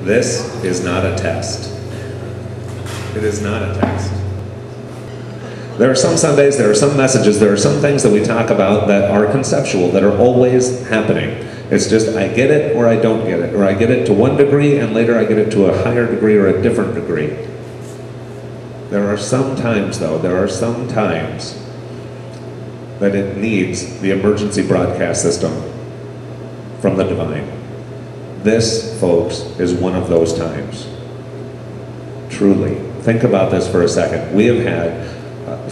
This is not a test. It is not a test. There are some Sundays, there are some messages, there are some things that we talk about that are conceptual, that are always happening. It's just I get it or I don't get it, or I get it to one degree and later I get it to a higher degree or a different degree. There are some times, though, there are some times that it needs the emergency broadcast system from the divine. This, folks, is one of those times. Truly. Think about this for a second. We have had,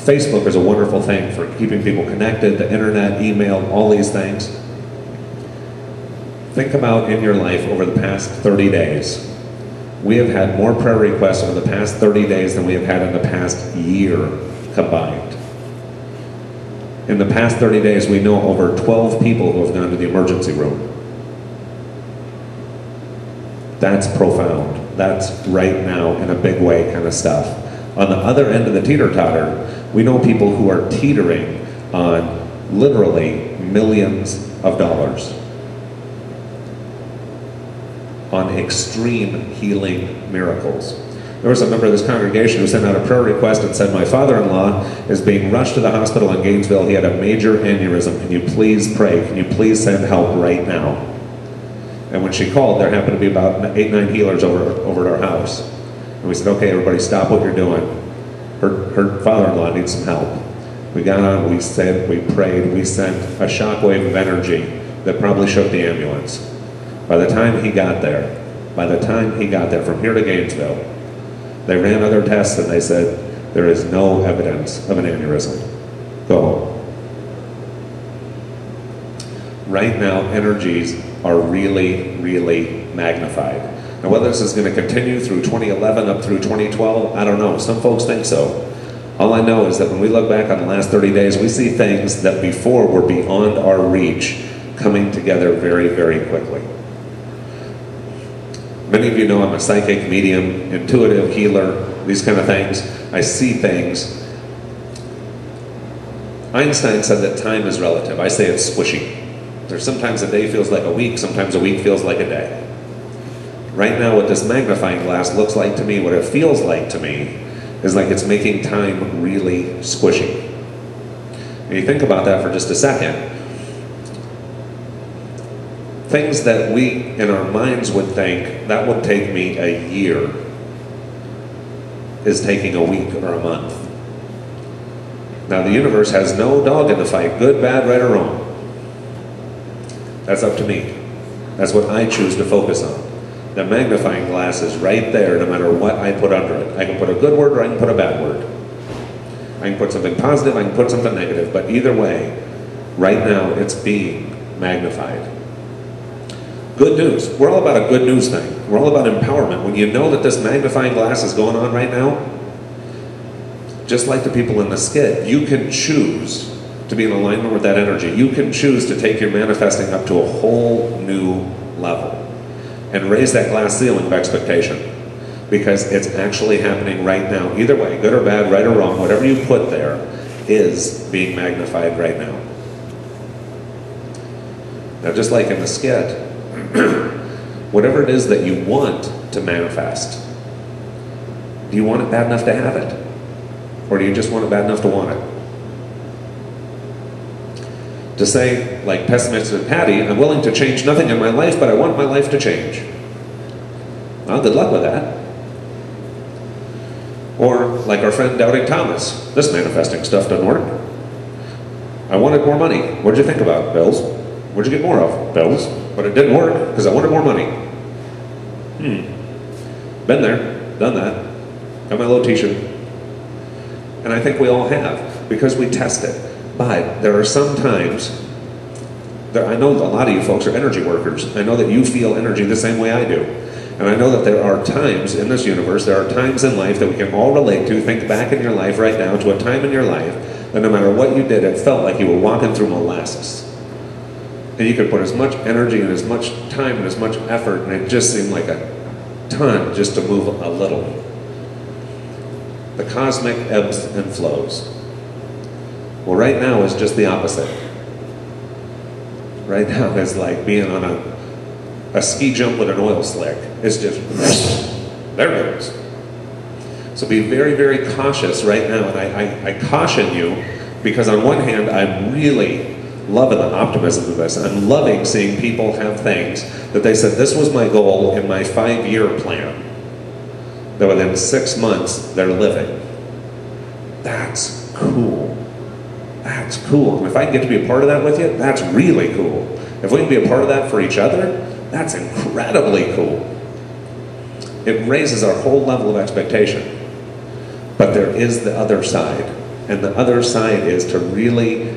Facebook is a wonderful thing for keeping people connected, the internet, email, all these things. Think about in your life over the past 30 days. We have had more prayer requests over the past 30 days than we have had in the past year combined. In the past 30 days, we know over 12 people who have gone to the emergency room. That's profound. That's right now in a big way kind of stuff. On the other end of the teeter-totter, we know people who are teetering on literally millions of dollars on extreme healing miracles. There was a member of this congregation who sent out a prayer request and said, my father-in-law is being rushed to the hospital in Gainesville. He had a major aneurysm. Can you please pray? Can you please send help right now? And when she called, there happened to be about 8-9 healers over at our house. And we said, okay, everybody stop what you're doing. Her father-in-law needs some help. We got on, we said, we prayed, we sent a shockwave of energy that probably shook the ambulance. By the time he got there from here to Gainesville, they ran other tests and they said, there is no evidence of an aneurysm. Go home. Right now, energies are really, really magnified. Now, whether this is going to continue through 2011 up through 2012, I don't know. Some folks think so. All I know is that when we look back on the last 30 days, we see things that before were beyond our reach coming together very, very quickly. Many of you know I'm a psychic, medium, intuitive, healer, these kind of things. I see things. Einstein said that time is relative. I say it's squishy. There's sometimes a day feels like a week, sometimes a week feels like a day. Right now, what this magnifying glass looks like to me, what it feels like to me, is like it's making time really squishy. When you think about that for just a second, things that we in our minds would think that would take me a year is taking a week or a month. Now the universe has no dog in the fight, good, bad, right or wrong. That's up to me. That's what I choose to focus on. The magnifying glass is right there no matter what I put under it. I can put a good word or I can put a bad word. I can put something positive, I can put something negative, but either way, right now it's being magnified. Good news. We're all about a good news thing. We're all about empowerment. When you know that this magnifying glass is going on right now, just like the people in the skit, you can choose to be in alignment with that energy. You can choose to take your manifesting up to a whole new level and raise that glass ceiling of expectation, because it's actually happening right now. Either way, good or bad, right or wrong, whatever you put there is being magnified right now. Now, just like in the skit, whatever it is that you want to manifest, do you want it bad enough to have it? Or do you just want it bad enough to want it? To say, like pessimistic Patty, I'm willing to change nothing in my life, but I want my life to change. Well, good luck with that. Or, like our friend Doubting Thomas, this manifesting stuff doesn't work. I wanted more money. What'd you think about? Bills. What'd you get more of? Bills. But it didn't work because I wanted more money. Been there, done that. Got my little t-shirt. And I think we all have, because we test it. But there are some times, I know a lot of you folks are energy workers. I know that you feel energy the same way I do. And I know that there are times in this universe, there are times in life that we can all relate to. Think back in your life right now to a time in your life that no matter what you did, it felt like you were walking through molasses. And you could put as much energy and as much time and as much effort, and it just seemed like a ton just to move a little. The cosmic ebbs and flows. Well, right now is just the opposite. Right now is like being on a a ski jump with an oil slick. It's just, there it goes. So be very, very cautious right now, and I caution you, because on one hand, I'm really loving the optimism of this. I'm loving seeing people have things that they said, this was my goal in my 5-year plan, that within 6 months, they're living. That's cool. That's cool. And if I can get to be a part of that with you, that's really cool. If we can be a part of that for each other, that's incredibly cool. It raises our whole level of expectation. But there is the other side. And the other side is to really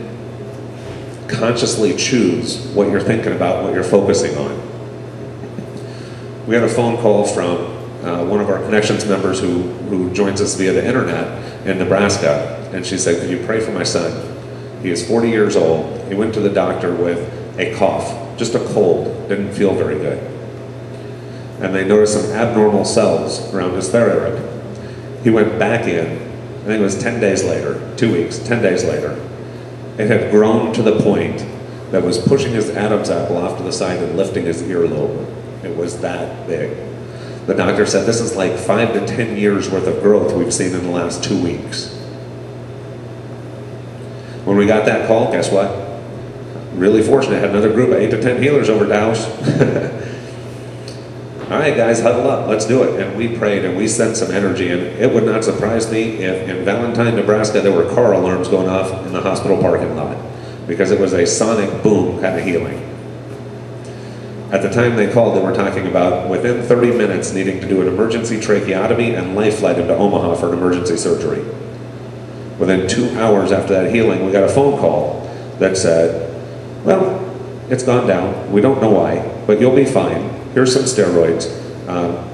consciously choose what you're thinking about, what you're focusing on. We had a phone call from one of our Connections members who joins us via the internet in Nebraska, and she said, could you pray for my son? He is 40 years old. He went to the doctor with a cough, just a cold, didn't feel very good. And they noticed some abnormal cells around his thyroid. He went back in, I think it was 10 days later, 2 weeks, 10 days later. It had grown to the point that was pushing his Adam's apple off to the side and lifting his earlobe. It was that big. The doctor said, this is like 5 to 10 years worth of growth we've seen in the last 2 weeks. When we got that call, guess what? Really fortunate, had another group of 8 to 10 healers over Dows. All right, guys, huddle up, let's do it. And we prayed and we sent some energy, and it would not surprise me if in Valentine, Nebraska, there were car alarms going off in the hospital parking lot, because it was a sonic boom kind of healing. At the time they called, they were talking about within 30 minutes needing to do an emergency tracheotomy and life flight into Omaha for an emergency surgery. Within 2 hours after that healing, we got a phone call that said, well, it's gone down, we don't know why, but you'll be fine. Here's some steroids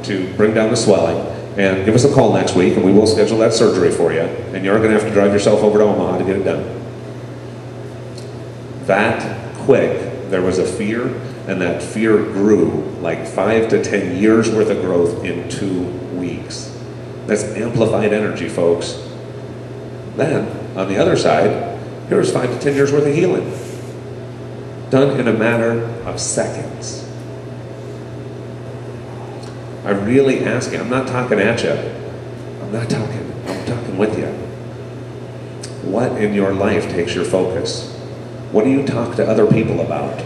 to bring down the swelling, and give us a call next week and we will schedule that surgery for you, and you're going to have to drive yourself over to Omaha to get it done. That quick, there was a fear, and that fear grew like 5 to 10 years worth of growth in 2 weeks. That's amplified energy, folks. Then, on the other side, here's 5 to 10 years worth of healing, done in a matter of seconds. I'm really asking, I'm not talking at you. I'm talking with you. What in your life takes your focus? What do you talk to other people about?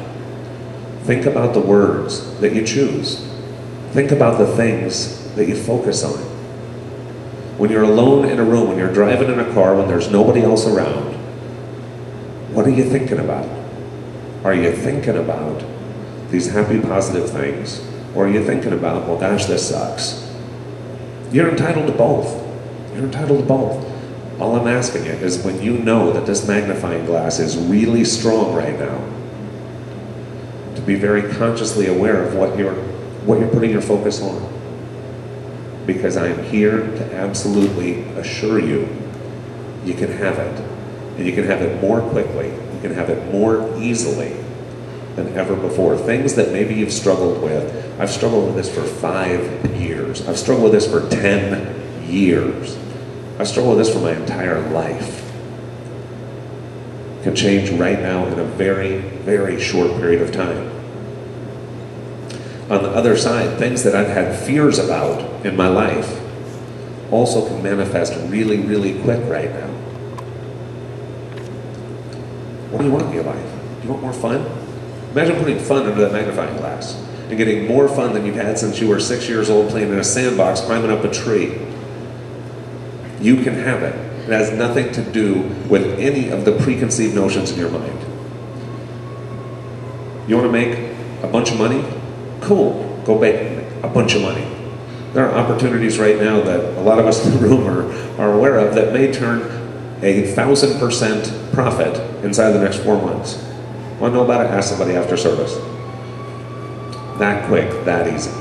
Think about the words that you choose. Think about the things that you focus on. When you're alone in a room, when you're driving in a car, when there's nobody else around, what are you thinking about? Are you thinking about these happy, positive things? Or are you thinking about, well, gosh, this sucks? You're entitled to both. You're entitled to both. All I'm asking you is, when you know that this magnifying glass is really strong right now, to be very consciously aware of what you're putting your focus on. Because I'm here to absolutely assure you, you can have it. And you can have it more quickly. You can have it more easily than ever before. Things that maybe you've struggled with. I've struggled with this for 5 years. I've struggled with this for 10 years. I've struggled with this for my entire life. It can change right now in a very, very short period of time. On the other side, things that I've had fears about in my life also can manifest really, really quick right now. What do you want in your life? Do you want more fun? Imagine putting fun under that magnifying glass and getting more fun than you've had since you were 6 years old, playing in a sandbox, climbing up a tree. You can have it. It has nothing to do with any of the preconceived notions in your mind. You want to make a bunch of money? Cool. Go make a bunch of money. There are opportunities right now that a lot of us in the room are aware of that may turn 1,000% profit inside the next 4 months. Want to know about it? Ask somebody after service. That quick, that easy.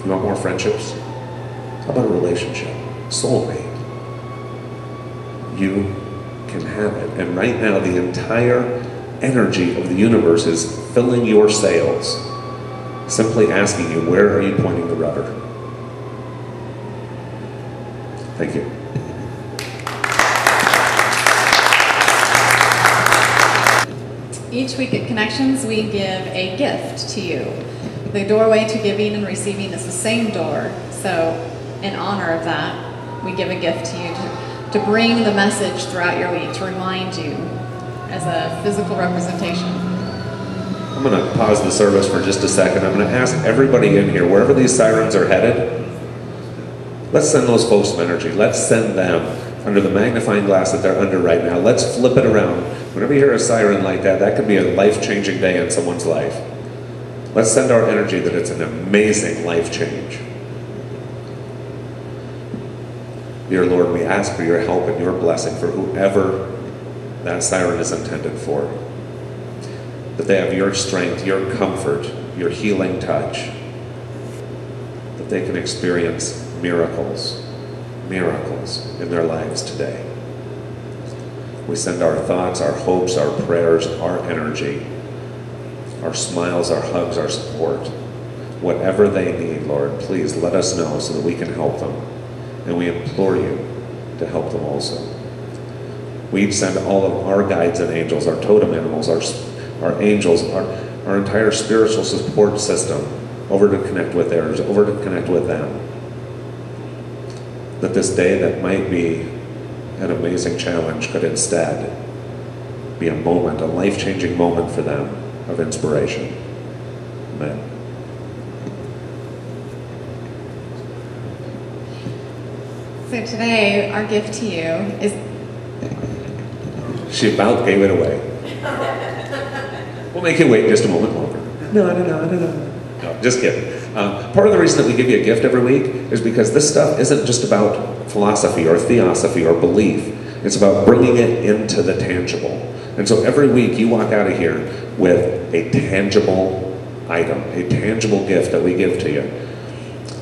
You want more friendships? How about a relationship? Soulmate. You can have it. And right now, the entire energy of the universe is filling your sails, simply asking you, where are you pointing the rudder? Thank you. Each week at Connections, we give a gift to you. The doorway to giving and receiving is the same door. So in honor of that, we give a gift to you to bring the message throughout your week, to remind you as a physical representation. I'm going to pause the service for just a second. I'm going to ask everybody in here, wherever these sirens are headed, let's send those folks some energy. Let's send them under the magnifying glass that they're under right now. Let's flip it around. Whenever you hear a siren like that, that could be a life-changing day in someone's life. Let's send our energy that it's an amazing life change. Dear Lord, we ask for your help and your blessing for whoever that siren is intended for. That they have your strength, your comfort, your healing touch. That they can experience miracles in their lives today. We send our thoughts, our hopes, our prayers, our energy, our smiles, our hugs, our support. Whatever they need, Lord, please let us know so that we can help them. And we implore you to help them also. We send all of our guides and angels, our totem animals, our angels, our entire spiritual support system over to connect with theirs, over to connect with them. That this day that might be an amazing challenge could instead be a moment, a life-changing moment for them of inspiration. Amen. So today, our gift to you is... She about gave it away. We'll make you wait just a moment longer. No, just kidding. Part of the reason that we give you a gift every week is because this stuff isn't just about philosophy or theosophy or belief. It's about bringing it into the tangible. And so every week you walk out of here with a tangible item, a tangible gift that we give to you.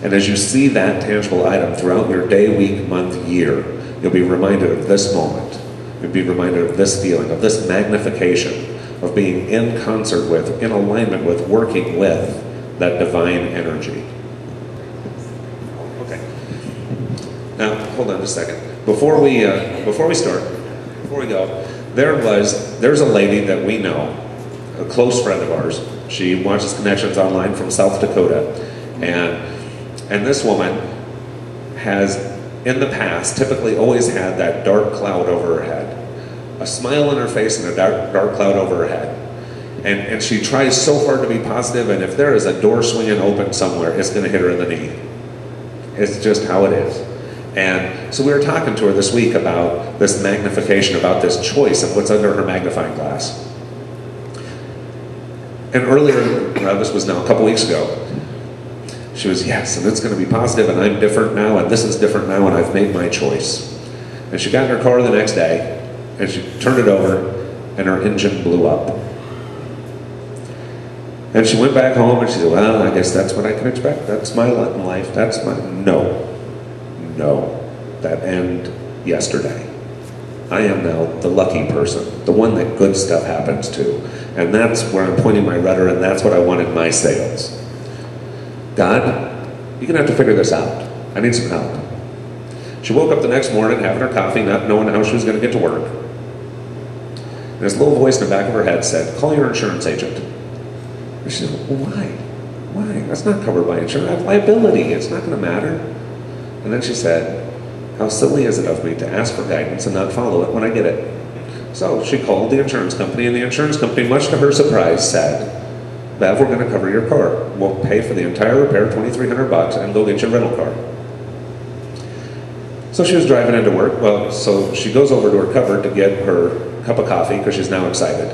And as you see that tangible item throughout your day, week, month, year, you'll be reminded of this moment. You'll be reminded of this feeling, of this magnification, of being in concert with, in alignment with, working with that divine energy. Okay. Now, hold on just a second. Before we go, there's a lady that we know, a close friend of ours. She watches Connections online from South Dakota, and this woman has, in the past, typically always had that dark cloud over her head. A smile on her face and a dark cloud over her head. And she tries so hard to be positive, and if there is a door swinging open somewhere, it's going to hit her in the knee. It's just how it is. And so we were talking to her this week about this magnification, about this choice of what's under her magnifying glass. And earlier, this was now a couple weeks ago, she was, yes, and it's going to be positive, and I'm different now, and this is different now, and I've made my choice. And she got in her car the next day, and she turned it over, and her engine blew up. And she went back home, and she said, well, I guess that's what I can expect. That's my lot in life. That's my... No. That ended yesterday. I am now the lucky person, the one that good stuff happens to. And that's where I'm pointing my rudder, and that's what I want in my sails. God, you're going to have to figure this out. I need some help. She woke up the next morning having her coffee, not knowing how she was going to get to work. And this little voice in the back of her head said, call your insurance agent. And she said, well, why? Why? That's not covered by insurance. I have liability. It's not going to matter. And then she said, how silly is it of me to ask for guidance and not follow it when I get it? So she called the insurance company, and the insurance company, much to her surprise, said, Bev, we're going to cover your car. We'll pay for the entire repair, $2,300, and go get your rental car. So she was driving into work. Well, so she goes over to her cupboard to get her cup of coffee because she's now excited.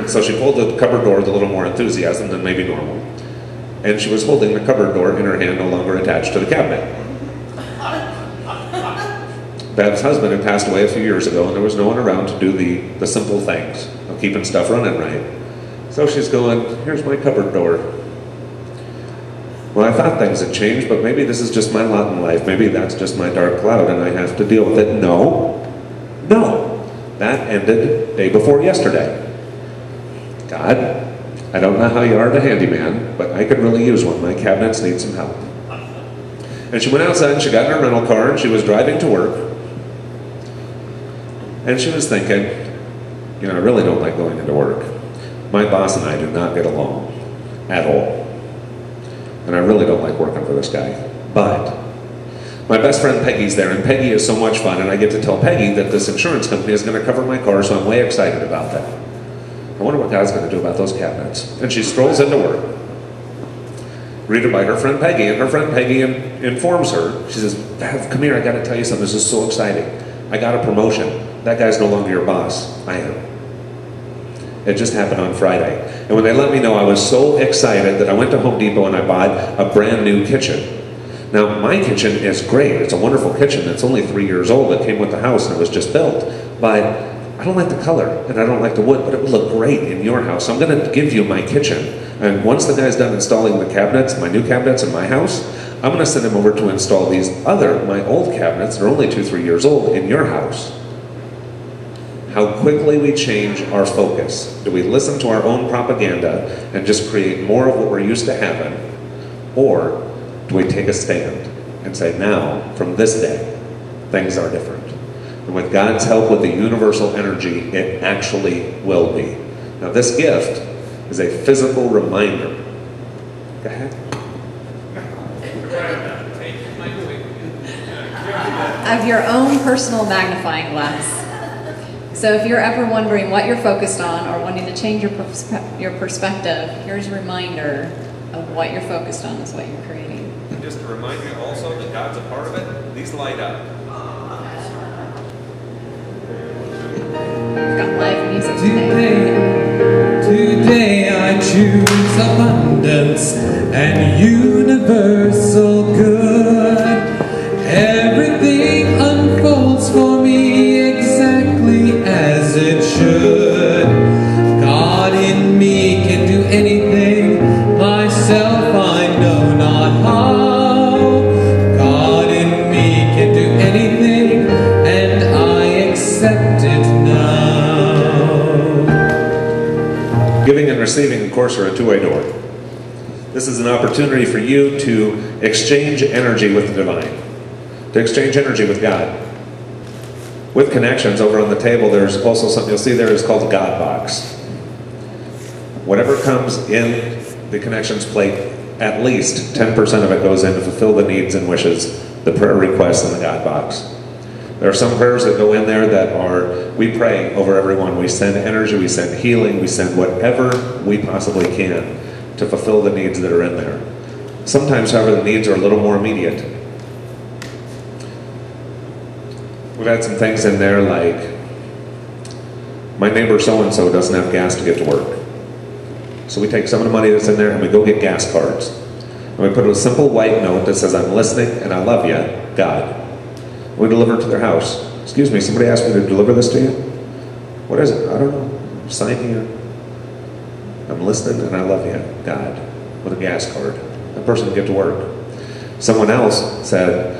So she pulled the cupboard door with a little more enthusiasm than maybe normal. And she was holding the cupboard door in her hand, no longer attached to the cabinet. Bev's husband had passed away a few years ago, and there was no one around to do the simple things of keeping stuff running right. So she's going, here's my cupboard door. Well, I thought things had changed, but maybe this is just my lot in life. Maybe that's just my dark cloud, and I have to deal with it. No. That ended day before yesterday. God, I don't know how you are the handyman, but I could really use one. My cabinets need some help. And she went outside, and she got in her rental car, and she was driving to work. And she was thinking, I really don't like going into work. My boss and I do not get along at all. And I really don't like working for this guy. But my best friend Peggy's there, and Peggy is so much fun, and I get to tell Peggy that this insurance company is going to cover my car, so I'm way excited about that. I wonder what God's going to do about those cabinets. And she strolls into work, greeted by her friend Peggy, and her friend Peggy informs her. She says, "Bev, come here, I got to tell you something. This is so exciting. I got a promotion. That guy's no longer your boss. I am." It just happened on Friday. And when they let me know, I was so excited that I went to Home Depot and I bought a brand new kitchen. Now, my kitchen is great. It's a wonderful kitchen. It's only 3 years old. It came with the house and it was just built. But I don't like the color and I don't like the wood, but it would look great in your house. So I'm going to give you my kitchen. And once the guy's done installing the cabinets, my new cabinets in my house, I'm going to send him over to install these my old cabinets, they're only 2-3 years old, in your house. How quickly we change our focus. Do we listen to our own propaganda and just create more of what we're used to having? Or do we take a stand and say, now, from this day, things are different? And with God's help, with the universal energy, it actually will be. Now, this gift is a physical reminder. Go ahead. Of your own personal magnifying glass. So if you're ever wondering what you're focused on or wanting to change your perspective, here's a reminder of what you're focused on is what you're creating. And just to remind you also that God's a part of it, these light up. We've got live music Today I choose abundance and universal good. Everything unfolds for me exactly as it should. God in me can do anything, myself I know not how. God in me can do anything, and I accept it now. Giving and receiving, of course, are a two-way door. This is an opportunity for you to exchange energy with the divine, to exchange energy with God. With connections, over on the table, there's also something you'll see there is called a God box. Whatever comes in the connections plate, at least 10% of it goes in to fulfill the needs and wishes, the prayer requests in the God box. There are some prayers that go in there that are, we pray over everyone. We send energy, we send healing, we send whatever we possibly can to fulfill the needs that are in there. Sometimes, however, the needs are a little more immediate. We've had some things in there like, my neighbor so-and-so doesn't have gas to get to work. So we take some of the money that's in there and we go get gas cards. And we put a simple white note that says, "I'm listening and I love you, God." We deliver it to their house. "Excuse me, somebody asked me to deliver this to you?" "What is it?" "I don't know. Sign here. I'm listening and I love you, God," with a gas card. That person can get to work. Someone else said,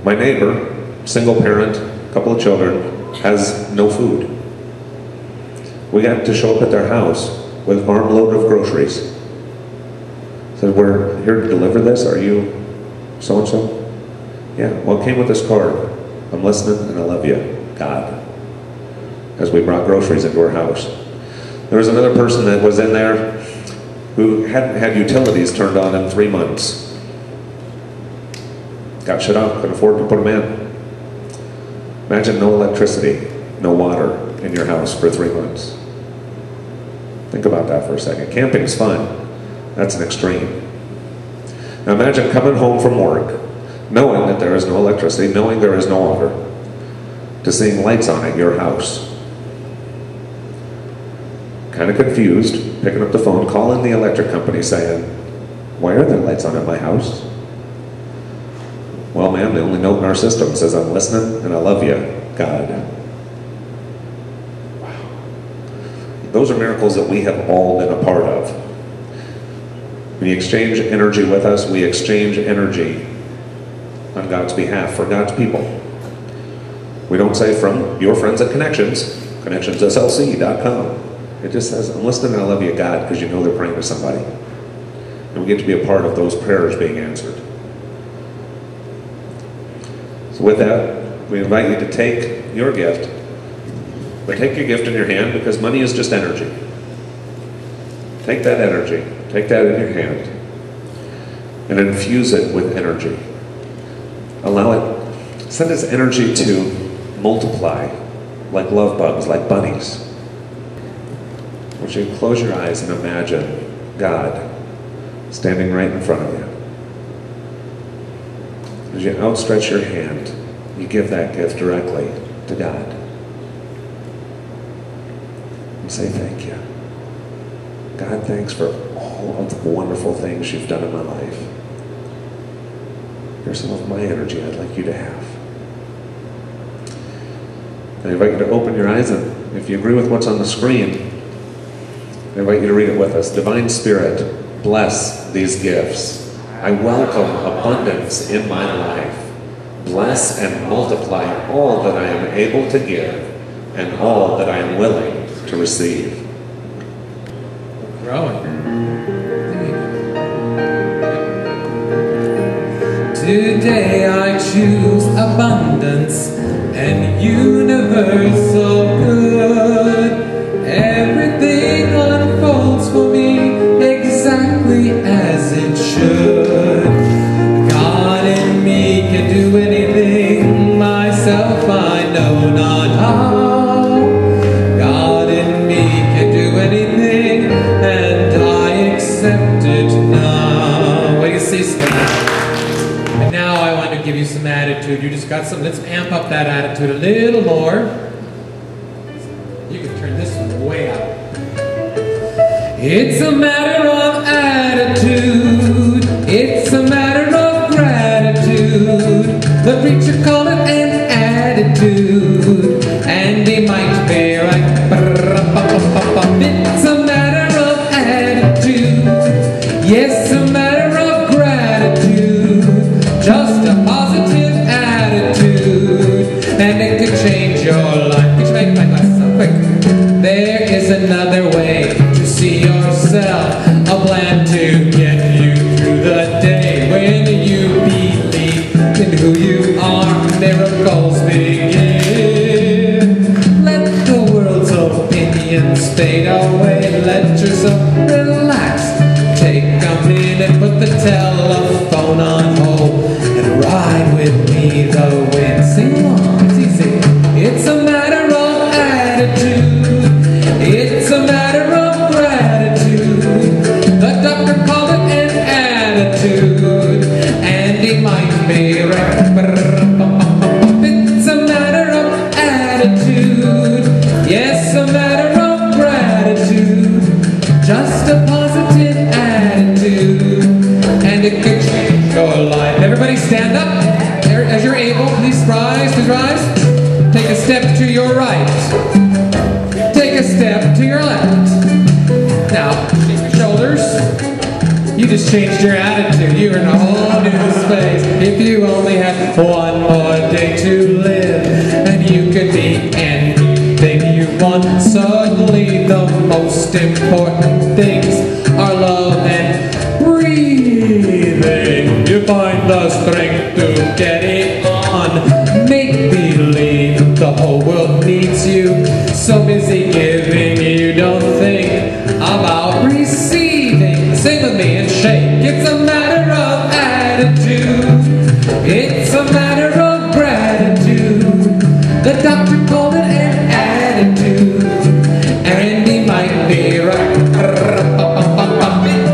"My neighbor, single parent, couple of children, has no food." We got to show up at their house with an armload of groceries. Said, "We're here to deliver this. Are you so-and-so?" "Yeah, well, it came with this card. I'm listening and I love you, God," as we brought groceries into our house. There was another person that was in there who hadn't had utilities turned on in 3 months. Got shut off, couldn't afford to put them in. Imagine no electricity, no water in your house for 3 months. Think about that for a second. Camping's fun. That's an extreme. Now imagine coming home from work, knowing that there is no electricity, knowing there is no water, to seeing lights on at your house. Kind of confused, picking up the phone, calling the electric company saying, "Why are there lights on at my house?" "Well, ma'am, the only note in our system says I'm listening and I love you, God." Wow. Those are miracles that we have all been a part of. When you exchange energy with us, we exchange energy on God's behalf, for God's people. We don't say from your friends at Connections, connectionslc.com. It just says, "I'm listening and I love you, God," because you know they're praying to somebody. And we get to be a part of those prayers being answered. So with that, we invite you to take your gift, but take your gift in your hand, because money is just energy. Take that energy, take that in your hand, and infuse it with energy. Allow it, send its energy to multiply like love bugs, like bunnies. I want you to close your eyes and imagine God standing right in front of you. As you outstretch your hand, you give that gift directly to God. And say thank you. God, thanks for all of the wonderful things you've done in my life. Here's some of my energy I'd like you to have. I invite you to open your eyes, and if you agree with what's on the screen, I invite you to read it with us. Divine Spirit, bless these gifts. I welcome abundance in my life. Bless and multiply all that I am able to give and all that I am willing to receive. Growing. Today I choose abundance and universal good. Everything unfolds for me exactly as it should. God in me can do anything, myself I know not how. God in me can do anything, and I accept it now. What do you see, Scott? And now I want to give you some attitude. You just got some, let's amp up that attitude a little more. You can turn this one way up. It's a matter of attitude. It's a matter of gratitude. The preacher called it an attitude, and he might be right. It's a matter of attitude. Yes, a matter of gratitude. Just a positive attitude, and it could change your life. Could you make my glass so quick? There is another way to see yourself, a plan to get you through the day. When you believe in who you are, miracles begin. Let the world's opinions fade away. Let yourself relax. Take a minute, put the telephone on hold, and ride with me the wind. Sing along, it's easy. It's a matter of attitude. It's a matter of gratitude. The doctor called it an attitude, and he might be right. It's a matter of attitude. Yes, a matter of gratitude. Just a positive attitude, and it could change your life. Everybody stand up as you're able. Please rise, please rise. Take a step to your right. Take a step to your left. Now, shake your shoulders. You just changed your attitude. You're in a whole new space. If you only had one more day to live, and you could be anything you want, suddenly the most important things are love and breathing. You find the strength to get it on. Make believe the whole world needs you. So busy giving, you don't think about receiving. Sing with me and shake. It's a matter of attitude. It's a matter of gratitude. The doctor called it an attitude, and he might be right.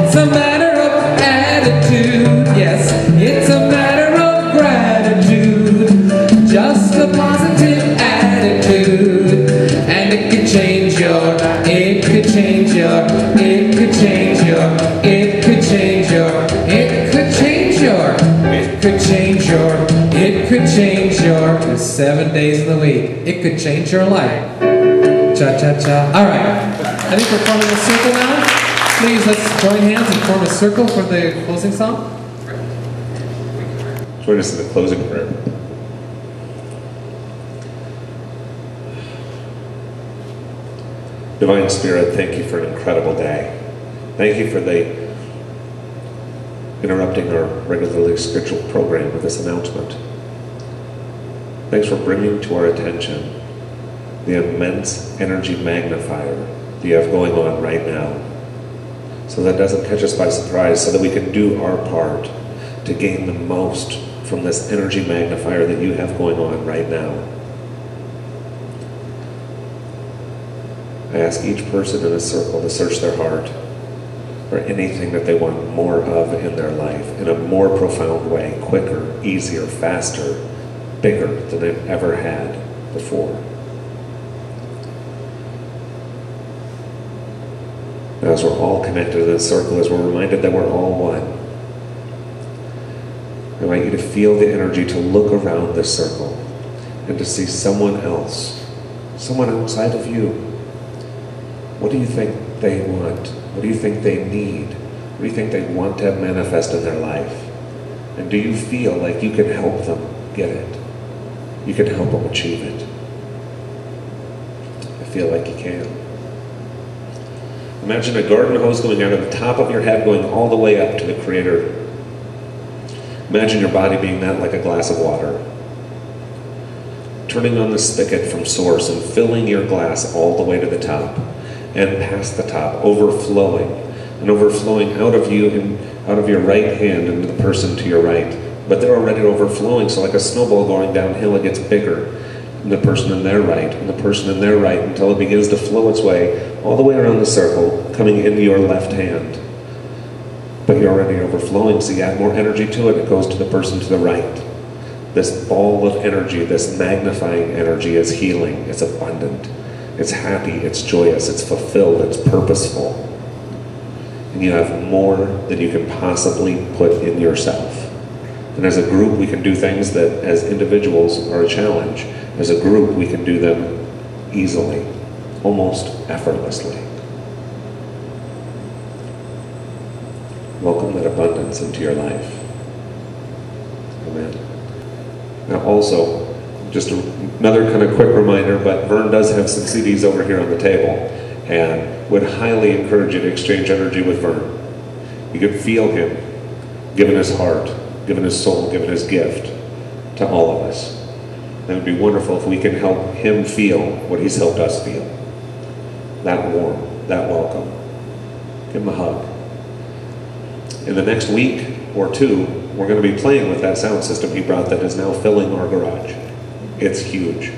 It's a matter of attitude. Yes, it's a matter of gratitude. Just a positive attitude, and it could change your, it could change your, it could change your, it could change your, it could change your, it could change your, it could change your. There's 7 days in the week. It could change your life. Cha-cha-cha. All right. I think we're forming a circle now. Please, let's join hands and form a circle for the closing song. Join us in the closing prayer. Divine Spirit, thank you for an incredible day. Thank you for the interrupting our regularly scheduled program with this announcement. Thanks for bringing to our attention the immense energy magnifier that you have going on right now. so that it doesn't catch us by surprise, so that we can do our part to gain the most from this energy magnifier that you have going on right now. I ask each person in a circle to search their heart for anything that they want more of in their life, in a more profound way, quicker, easier, faster, bigger than they've ever had before. Now, as we're all connected in this circle, as we're reminded that we're all one, I want you to feel the energy to look around this circle and to see someone else, someone outside of you. What do you think they want? What do you think they need? What do you think they want to have manifest in their life? And do you feel like you can help them get it? You can help them achieve it? I feel like you can. Imagine a garden hose going out of the top of your head, going all the way up to the Creator. Imagine your body being that, like a glass of water. Turning on the spigot from source and filling your glass all the way to the top and past the top, overflowing and overflowing out of you and out of your right hand into the person to your right. But they're already overflowing, so like a snowball going downhill, it gets bigger. And the person in their right, and the person in their right, until it begins to flow its way all the way around the circle, coming into your left hand. But you're already overflowing, so you add more energy to it, it goes to the person to the right. This ball of energy, this magnifying energy is healing, it's abundant, it's happy, it's joyous, it's fulfilled, it's purposeful. And you have more than you can possibly put in yourself. And as a group, we can do things that as individuals are a challenge. As a group, we can do them easily, almost effortlessly. Welcome that abundance into your life. Amen. Now also, just another kind of quick reminder, but Vern does have some CDs over here on the table, and would highly encourage you to exchange energy with Vern. You can feel him giving his heart, giving his soul, giving his gift to all of us. It would be wonderful if we can help him feel what he's helped us feel. That warm, that welcome. Give him a hug. In the next week or two, we're going to be playing with that sound system he brought that is now filling our garage. It's huge.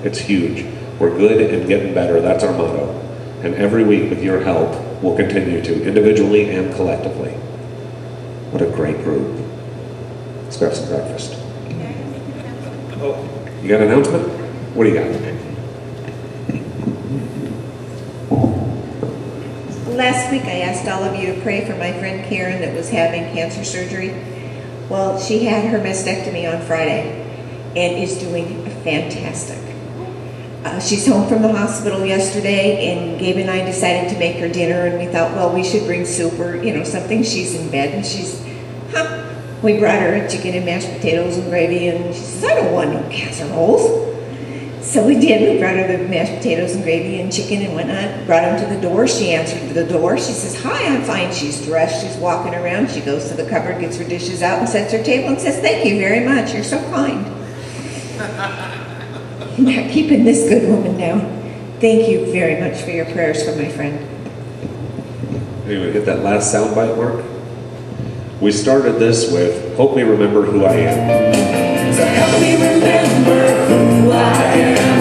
It's huge. We're good and getting better. That's our motto. And every week, with your help, we'll continue to, individually and collectively. What a great group. Let's grab some breakfast. Oh, you got an announcement? What do you got? Last week I asked all of you to pray for my friend Karen that was having cancer surgery. Well, she had her mastectomy on Friday and is doing fantastic. She's home from the hospital yesterday, and Gabe and I decided to make her dinner, and we thought, well, we should bring soup or, something. She's in bed, and she's, We brought her a chicken and mashed potatoes and gravy, and she says, I don't want no casseroles. So we did. We brought her the mashed potatoes and gravy and chicken and whatnot. Brought them to the door. She answered the door. She says, hi, I'm fine. She's dressed. She's walking around. She goes to the cupboard, gets her dishes out, and sets her table and says, thank you very much. You're so kind. Not keeping this good woman down. Thank you very much for your prayers for my friend. Anyway, hit that last soundbite, Mark. We started this with, help me remember who I am. So help me remember who I am.